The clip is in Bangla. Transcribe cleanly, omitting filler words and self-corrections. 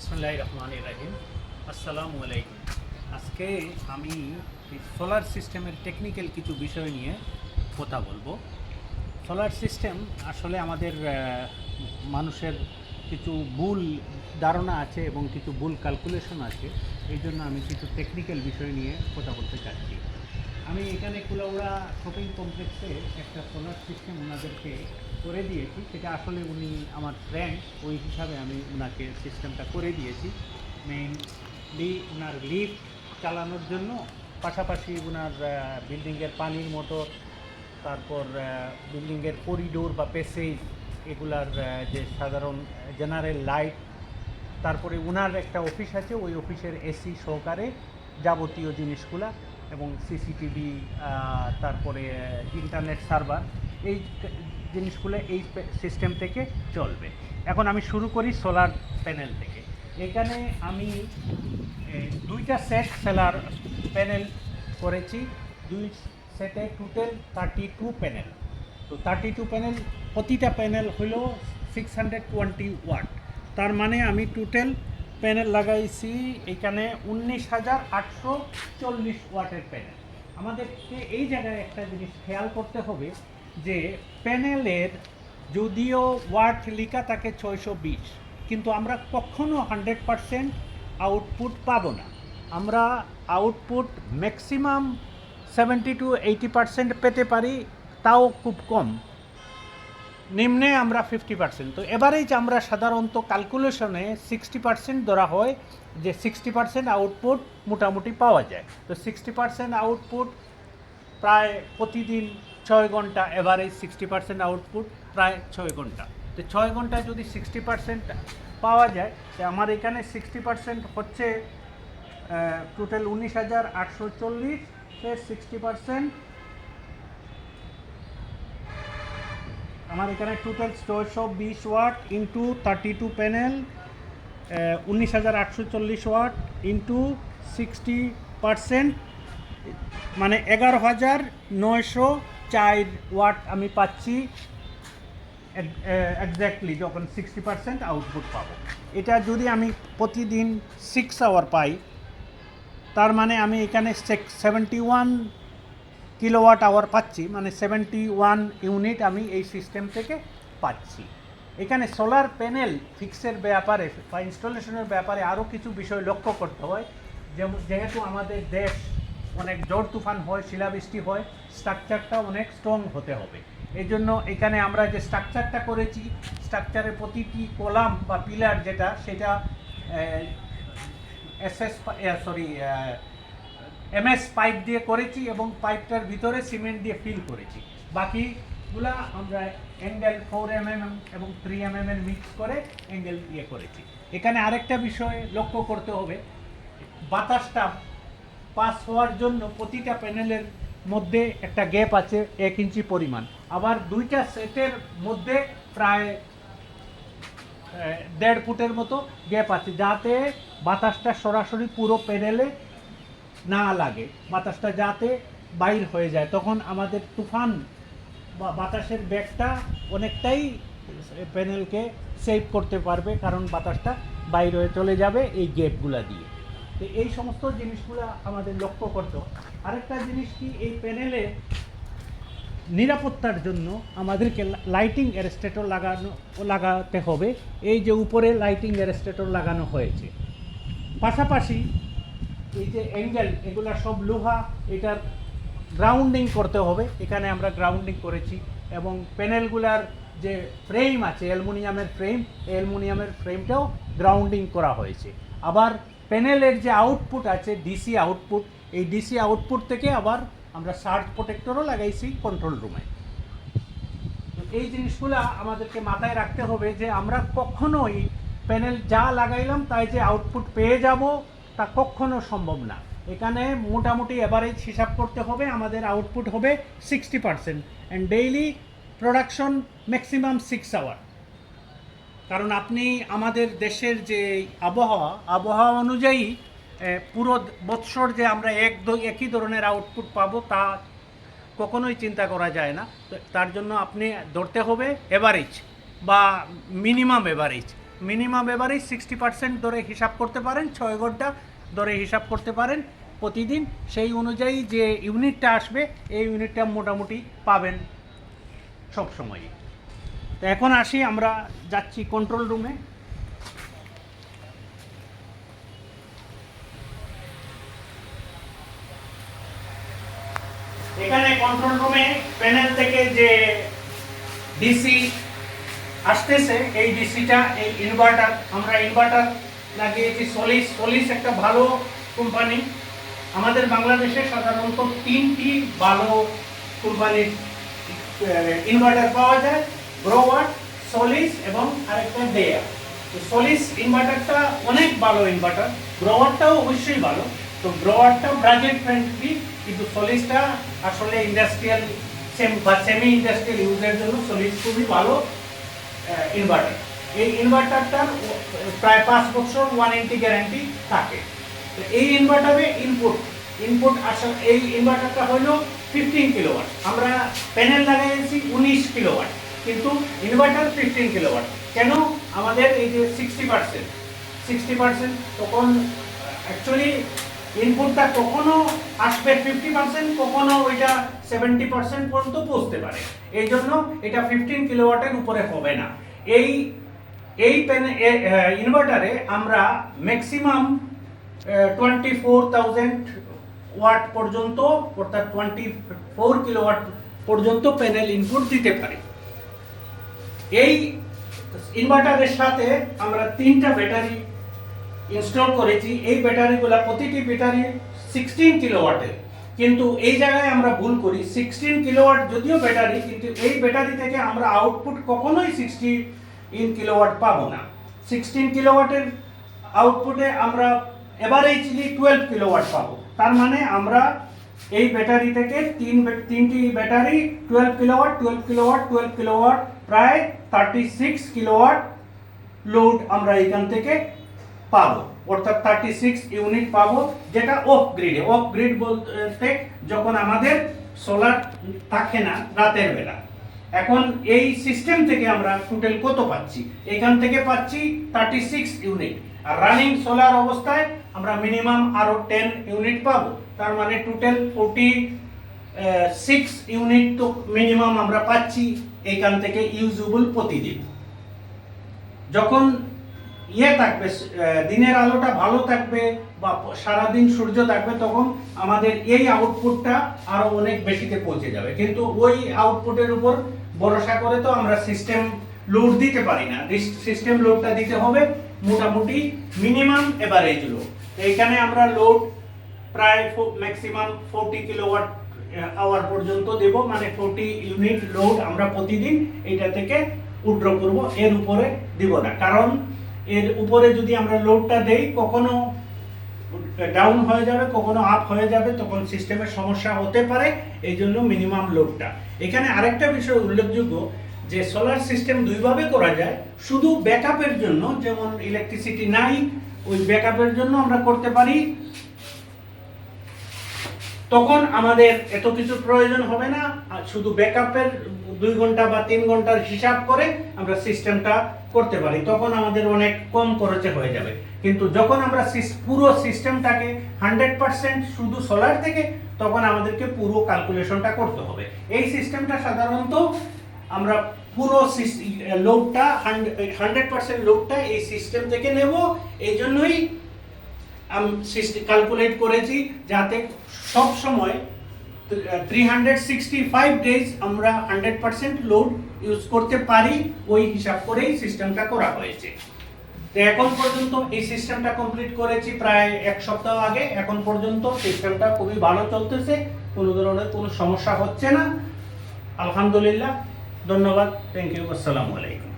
বিসমিল্লাহির রহমানির রহিম। আসসালামু আলাইকুম। আজকে আমি সোলার সিস্টেমের টেকনিক্যাল কিছু বিষয় নিয়ে কথা বলবো। সোলার সিস্টেম আসলে আমাদের মানুষের কিছু ভুল ধারণা আছে এবং কিছু ভুল ক্যালকুলেশন আছে। এই জন্য আমি কিছু টেকনিক্যাল বিষয় নিয়ে কথা বলতে চাচ্ছি। আমি এখানে কুলাউড়া শপিং কমপ্লেক্সে একটা সোলার সিস্টেম ওনাদেরকে করে দিয়েছি। সেটা আসলে উনি আমার ফ্রেন্ড, ওই হিসাবে আমি ওনাকে সিস্টেমটা করে দিয়েছি। মেইনলি ওনার লিফট চালানোর জন্য, পাশাপাশি ওনার বিল্ডিংয়ের পানির মোটর, তারপর বিল্ডিংয়ের করিডোর বা প্যাসেজ, এগুলার যে সাধারণ জেনারেল লাইট, তারপরে ওনার একটা অফিস আছে, ওই অফিসের এসি সহকারে যাবতীয় জিনিসগুলা, এবং সিসিটিভি, তারপরে ইন্টারনেট সার্ভার, এই জিনিসগুলো এই সিস্টেম থেকে চলবে। এখন আমি শুরু করি সোলার প্যানেল থেকে। এখানে আমি দুইটা সেট সোলার প্যানেল করেছি। দুই সেটে টোটাল 32 প্যানেল। তো 32 প্যানেল, প্রতিটা প্যানেল হলো 620 ওয়াট। তার মানে আমি টোটাল প্যানেল লাগাইছি এখানে 19,840 ওয়াটের প্যানেল। আমাদেরকে এই জায়গায় একটা জিনিস খেয়াল করতে হবে যে প্যানেলের যদিও ওয়াট লেখা থাকে 620, কিন্তু আমরা কখনো 100% আউটপুট পাবো না। আমরা আউটপুট ম্যাক্সিমাম 70-80% পেতে পারি, তাও খুব কম। নিম্নে আমরা 50%। তো এভারেজ আমরা সাধারণত ক্যালকুলেশনে 60% ধরা হয়, যে 60% আউটপুট মোটামুটি পাওয়া যায়। তো 60% আউটপুট প্রায় প্রতিদিন 6 ঘন্টা, এভারেজ 60% আউটপুট প্রায় 6 ঘন্টা। তো 6 ঘন্টায় যদি 60% পাওয়া যায়, তো আমার এখানে 60% হচ্ছে টোটাল 19,840, সে 60% আমার এখানে total 620 watt into 32 panel, 19,840 watt into 60%, মানে 11,904 ওয়াট আমি পাচ্ছি এক্স্যাক্টলি যখন 60% আউটপুট পাবো। এটা যদি আমি প্রতিদিন 6 আওয়ার পাই, তার মানে আমি এখানে 71 কিলোওয়াট আওয়ার পাচ্ছি, মানে 71 ইউনিট আমি এই সিস্টেম থেকে পাচ্ছি। এখানে সোলার প্যানেল ফিক্সের ব্যাপারে বা ইনস্টলেশনের ব্যাপারে আরও কিছু বিষয় লক্ষ্য করতে হয়। যেহেতু আমাদের দেশ অনেক ঝড় তুফান হয়, শিলাবৃষ্টি হয়, স্ট্রাকচারটা অনেক স্ট্রং হতে হবে। এই জন্য এখানে আমরা যে স্ট্রাকচারটা করেছি, স্ট্রাকচারের প্রতিটি কলাম বা পিলার যেটা, সেটা এমএস পাইপ দিয়ে করেছি এবং পাইপটার ভিতরে সিমেন্ট দিয়ে ফিল করেছি। বাকিগুলা আমরা অ্যাঙ্গেল 4 mm এবং 3 mm এর মিক্স করে অ্যাঙ্গেল দিয়ে করেছি। এখানে আরেকটা বিষয় লক্ষ্য করতে হবে, বাতাসটা পাস হওয়ার জন্য প্রতিটা প্যানেলের মধ্যে একটা গ্যাপ আছে 1 ইঞ্চি পরিমাণ। আবার দুইটা সেটের মধ্যে প্রায় 1.5 ফুটের মতো গ্যাপ আছে, যাতে বাতাসটা সরাসরি পুরো প্যানেলে না লাগে, বাতাসটা যাতে বাইর হয়ে যায়। তখন আমাদের তুফান বা বাতাসের ব্যাগটা অনেকটাই প্যানেলকে সেভ করতে পারবে, কারণ বাতাসটা বাইর হয়ে চলে যাবে এই গ্যাপগুলা দিয়ে। তো এই সমস্ত জিনিসগুলো আমাদের লক্ষ্য করতে হবে। আরেকটা জিনিস কি, এই প্যানেলে নিরাপত্তার জন্য আমাদেরকে লাইটিং অ্যারেস্টেটর লাগাতে হবে। এই যে উপরে লাইটিং অ্যারেস্টেটর লাগানো হয়েছে, পাশাপাশি এই যে অ্যাঙ্গেল, এগুলা সব লোহা, এটার গ্রাউন্ডিং করতে হবে। এখানে আমরা গ্রাউন্ডিং করেছি, এবং প্যানেলগুলার যে ফ্রেম আছে অ্যালুমিনিয়ামের ফ্রেম, এই অ্যালুমিনিয়ামের ফ্রেমটাও গ্রাউন্ডিং করা হয়েছে। আবার প্যানেলের যে আউটপুট আছে ডিসি আউটপুট, এই ডিসি আউটপুট থেকে আবার আমরা সার্জ প্রোটেক্টরও লাগাইছি কন্ট্রোল রুমে। তো এই জিনিসগুলো আমাদেরকে মাথায় রাখতে হবে যে আমরা কখনোই প্যানেল যা লাগাইলাম তাই যে আউটপুট পেয়ে যাব, তা কখনো সম্ভব না। এখানে মোটামুটি এভারেজ হিসাব করতে হবে, আমাদের আউটপুট হবে 60% and daily production maximum 6 hour. কারণ আপনি আমাদের দেশের যে আবহাওয়া অনুযায়ী পুরো বৎসর যে আমরা একই ধরনের আউটপুট পাবো, তা কখনোই চিন্তা করা যায় না। তো তার জন্য আপনি ধরতে হবে এভারেজ বা মিনিমাম এভারেজ। মিনিমাম এভারেজ 60% ধরে হিসাব করতে পারেন, 6 ঘন্টা ধরে হিসাব করতে পারেন প্রতিদিন। সেই অনুযায়ী যে ইউনিটটা আসবে এই ইউনিটটা মোটামুটি পাবেন সব সময়ই। তো এখন আসি, আমরা যাচ্ছি কন্ট্রোল রুমে। এখানে কন্ট্রোল রুমে প্যানেল থেকে যে ডিসি আসতেছে, এই ডিসিটা এই ইনভার্টার, আমরা ইনভার্টার লাগিয়েছি সলিস। সলিস একটা ভালো কোম্পানি। আমাদের বাংলাদেশে সাধারণত 3টি ভালো কোম্পানির ইনভার্টার পাওয়া যায়, গ্রোওয়াট, সলিস এবং আরেকটা দেয়া। তো সলিস ইনভার্টারটা অনেক ভালো ইনভার্টার, গ্রোওয়াটটাও অবশ্যই ভালো। তো গ্রোওয়াটটাও বাজেট ফ্রেন্ডলি, কিন্তু সলিসটা আসলে ইন্ডাস্ট্রিয়াল বা সেমি ইন্ডাস্ট্রিয়াল ইউজের জন্য সলিস খুবই ভালো ইনভার্টার। এই ইনভার্টারটার প্রায় 5 বছর ওয়ারেন্টি গ্যারান্টি থাকে। তো এই ইনভার্টারে ইনপুট আসলে এই ইনভার্টারটা হলো 15 কিলোওয়াট। আমরা প্যানেল লাগাইছি 19 কিলোওয়াট, কিন্তু ইনভার্টার 15 কিলোওয়াট। কেন? আমাদের এই যে 60%, তখন অ্যাকচুয়ালি ইনপুটটা কখনো আসবে 50%, কখনো ওইটা 70% পর্যন্ত পৌঁছতে পারে। এই জন্য এটা 15 কিলোওয়াটের উপরে হবে না। এই ইনভার্টারে আমরা ম্যাক্সিমাম 24,000 ওয়াট পর্যন্ত, অর্থাৎ 24 কিলোওয়াট পর্যন্ত প্যানেল ইনপুট দিতে পারি। এই ইনভার্টারের সাথে আমরা 3টা ব্যাটারি ইনস্টল করেছি। এই ব্যাটারিগুলো প্রতিটি ব্যাটারি 16 কিলোওয়াটের, কিন্তু এই জায়গায় আমরা ভুল করি। 16 কিলোওয়াট যদিও ব্যাটারি, কিন্তু এই ব্যাটারি থেকে আমরা আউটপুট কখনোই 16 কিলোওয়াট পাবো না। 16 কিলোওয়াটের আউটপুটে আমরা এভারেজলি 12 কিলোওয়াট পাবো। তার মানে আমরা এই ব্যাটারি থেকে তিনটি ব্যাটারি 12 কিলোওয়াট প্রায় 36 কিলোওয়াট লোড আমরা এখান থেকে পাবো, অর্থাৎ 36 ইউনিট পাবো, যেটা অফ গ্রিড বলতে যখন আমাদের সোলার থাকে না রাতের বেলা। এখন এই সিস্টেম থেকে আমরা টোটাল কত পাচ্ছি? এখান থেকে পাচ্ছি 36 ইউনিট, আর রানিং সোলার অবস্থায় আমরা মিনিমাম আরো 10 ইউনিট পাবো। তার মানে টোটাল 46 ইউনিট তো মিনিমাম আমরা পাচ্ছি এখান থেকে ইউজেবল প্রতিদিন। যখন থাকবে, দিনের আলোটা ভালো থাকবে বা সারাদিন সূর্য থাকবে, তখন আমাদের এই আউটপুটটা আরো অনেক বেশিতে পৌঁছে যাবে। কিন্তু ওই আউটপুটের উপর ভরসা করে তো আমরা সিস্টেম লোড দিতে পারি না। সিস্টেম লোডটা দিতে হবে মোটামুটি মিনিমাম এভারেজ লোড। এইখানে আমরা লোড প্রায় ম্যাক্সিমাম 40 কিলোওয়াট আওয়ার পর্যন্ত দেব, মানে 40 ইউনিট লোড আমরা প্রতিদিন এটা থেকে উইথড্র করব, এর উপরে দিব না। কারণ এর উপরে যদি আমরা লোডটা দেই, কখনো ডাউন হয়ে যাবে, কখনো আপ হয়ে যাবে, তখন সিস্টেমের সমস্যা হতে পারে। এই জন্য মিনিমাম লোডটা। এখানে আরেকটা বিষয় উল্লেখযোগ্য যে সোলার সিস্টেম দুইভাবে করা যায়। শুধু ব্যাকআপের জন্য, যেমন ইলেকট্রিসিটি নাই, ওই ব্যাকআপের জন্য আমরা করতে পারি, তখন আমাদের এত কিছু প্রয়োজন হবে না। আর শুধু ব্যাকআপের 2 ঘন্টা বা 3 ঘন্টার হিসাব করে আমরা সিস্টেমটা করতে পারি, তখন আমাদের অনেক কম খরচে হয়ে যাবে। কিন্তু যখন আমরা পুরো সিস্টেমটাকে 100% শুধু সোলার থেকে, তখন আমাদেরকে পুরো ক্যালকুলেশনটা করতে হবে। এই সিস্টেমটা সাধারণত আমরা পুরো লোডটা 100% লোডটা এই সিস্টেম থেকে নেব। এই জন্যই আমি ক্যালকুলেট করেছি যাতে সব সময় 365 ডেজ আমরা 100% লোড ইউজ করতে পারি, ওই হিসাব করেই সিস্টেমটা করা হয়েছে। তো এখন পর্যন্ত এই সিস্টেমটা কমপ্লিট করেছি প্রায় 1 সপ্তাহ আগে। এখন পর্যন্ত সিস্টেমটা খুবই ভালো চলতেছে, কোনো ধরনের কোনো সমস্যা হচ্ছে না, আলহামদুলিল্লাহ। ধন্যবাদ, থ্যাংক ইউ, আসসালামু আলাইকুম।